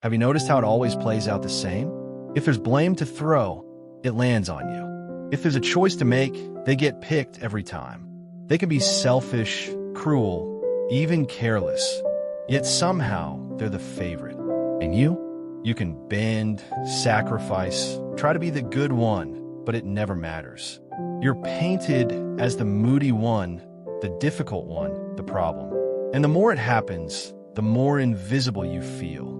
Have you noticed how it always plays out the same? If there's blame to throw, it lands on you. If there's a choice to make, they get picked every time. They can be selfish, cruel, even careless. Yet somehow, they're the favorite. And you? You can bend, sacrifice, try to be the good one, but it never matters. You're painted as the moody one, the difficult one, the problem. And the more it happens, the more invisible you feel.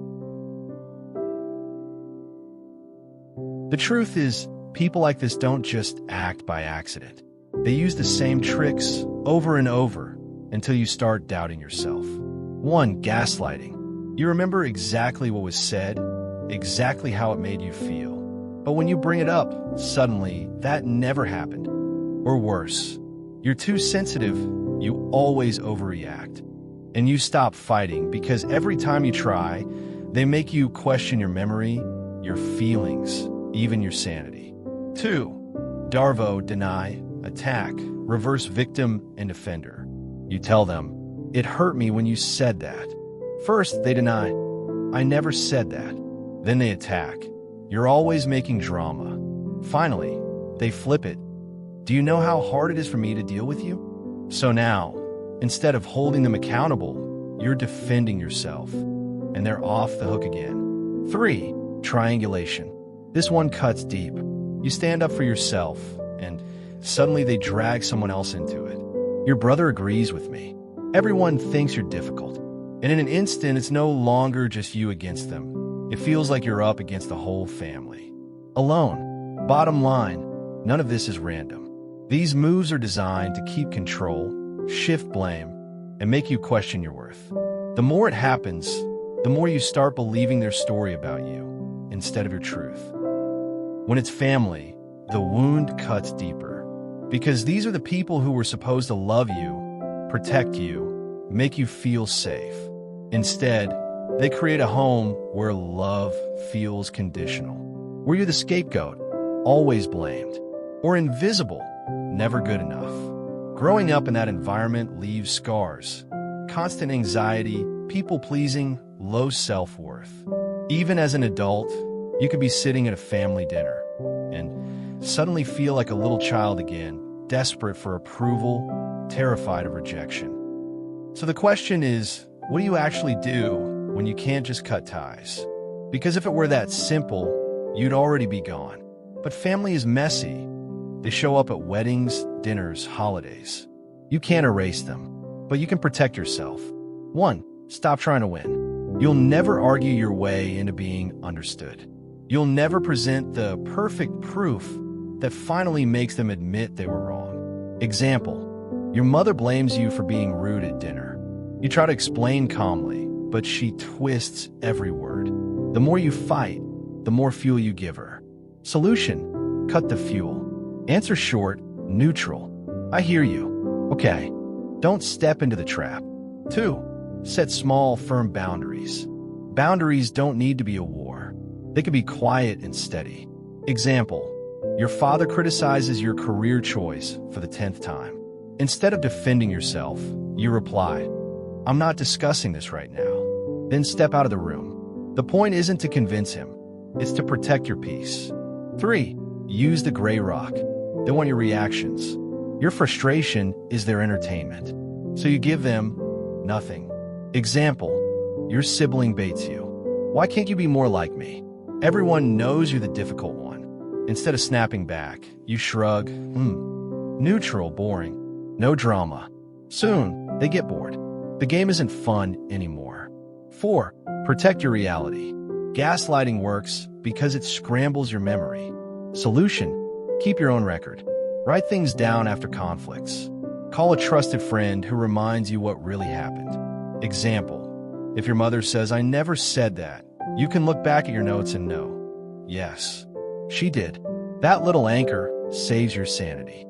The truth is, people like this don't just act by accident. They use the same tricks over and over until you start doubting yourself. 1. Gaslighting. You remember exactly what was said, exactly how it made you feel. But when you bring it up, suddenly that never happened. Or worse, you're too sensitive, you always overreact. And you stop fighting because every time you try, they make you question your memory, your feelings, even your sanity. 2. Darvo, deny, attack, reverse victim and offender. You tell them, it hurt me when you said that. First, they deny, I never said that. Then they attack. You're always making drama. Finally, they flip it. Do you know how hard it is for me to deal with you? So now, instead of holding them accountable, you're defending yourself. And they're off the hook again. 3. Triangulation. This one cuts deep. You stand up for yourself, and suddenly they drag someone else into it. Your brother agrees with me. Everyone thinks you're difficult. And in an instant, it's no longer just you against them. It feels like you're up against the whole family. Alone. Bottom line, none of this is random. These moves are designed to keep control, shift blame, and make you question your worth. The more it happens, the more you start believing their story about you, instead of your truth. When it's family, the wound cuts deeper. Because these are the people who were supposed to love you, protect you, make you feel safe. Instead, they create a home where love feels conditional, where you're the scapegoat, always blamed, or invisible, never good enough. Growing up in that environment leaves scars, constant anxiety, people-pleasing, low self-worth. Even as an adult, you could be sitting at a family dinner and suddenly feel like a little child again, desperate for approval, terrified of rejection. So the question is, what do you actually do when you can't just cut ties? Because if it were that simple, you'd already be gone. But family is messy. They show up at weddings, dinners, holidays. You can't erase them, but you can protect yourself. 1. Stop trying to win. You'll never argue your way into being understood. You'll never present the perfect proof that finally makes them admit they were wrong. Example, your mother blames you for being rude at dinner. You try to explain calmly, but she twists every word. The more you fight, the more fuel you give her. Solution, cut the fuel. Answer short, neutral. I hear you. Okay, don't step into the trap. 2. Set small, firm boundaries. Boundaries don't need to be a war. They can be quiet and steady. Example, your father criticizes your career choice for the 10th time. Instead of defending yourself, you reply, I'm not discussing this right now. Then step out of the room. The point isn't to convince him. It's to protect your peace. 3. Use the gray rock. They want your reactions. Your frustration is their entertainment. So you give them nothing. Example, your sibling baits you. Why can't you be more like me? Everyone knows you're the difficult one. Instead of snapping back, you shrug. Neutral, boring. No drama. Soon, they get bored. The game isn't fun anymore. 4. Protect your reality. Gaslighting works because it scrambles your memory. Solution, keep your own record. Write things down after conflicts. Call a trusted friend who reminds you what really happened. Example, if your mother says, I never said that, you can look back at your notes and know, yes, she did. That little anchor saves your sanity.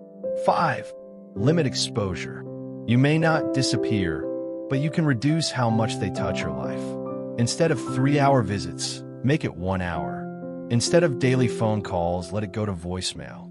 5. Limit exposure. You may not disappear, but you can reduce how much they touch your life. Instead of 3-hour visits, make it 1 hour. Instead of daily phone calls, let it go to voicemail.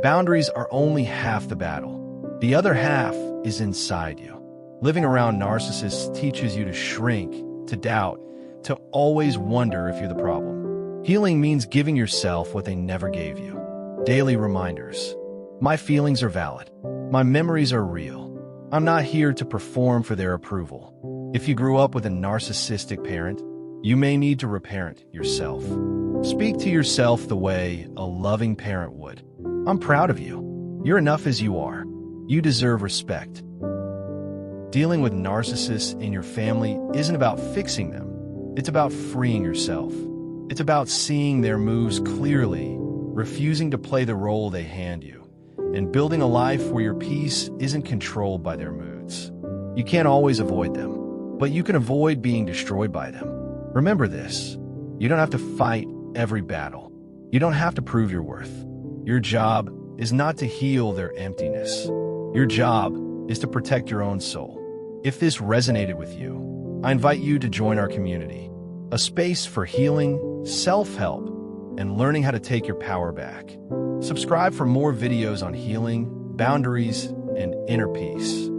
Boundaries are only half the battle. The other half is inside you. Living around narcissists teaches you to shrink, to doubt, to always wonder if you're the problem. Healing means giving yourself what they never gave you. Daily reminders. My feelings are valid. My memories are real. I'm not here to perform for their approval. If you grew up with a narcissistic parent, you may need to reparent yourself. Speak to yourself the way a loving parent would. I'm proud of you. You're enough as you are. You deserve respect. Dealing with narcissists in your family isn't about fixing them. It's about freeing yourself. It's about seeing their moves clearly, refusing to play the role they hand you, and building a life where your peace isn't controlled by their moods. You can't always avoid them, but you can avoid being destroyed by them. Remember this: you don't have to fight every battle. You don't have to prove your worth. Your job is not to heal their emptiness. Your job is to protect your own soul. If this resonated with you, I invite you to join our community, a space for healing, self-help, and learning how to take your power back. Subscribe for more videos on healing, boundaries, and inner peace.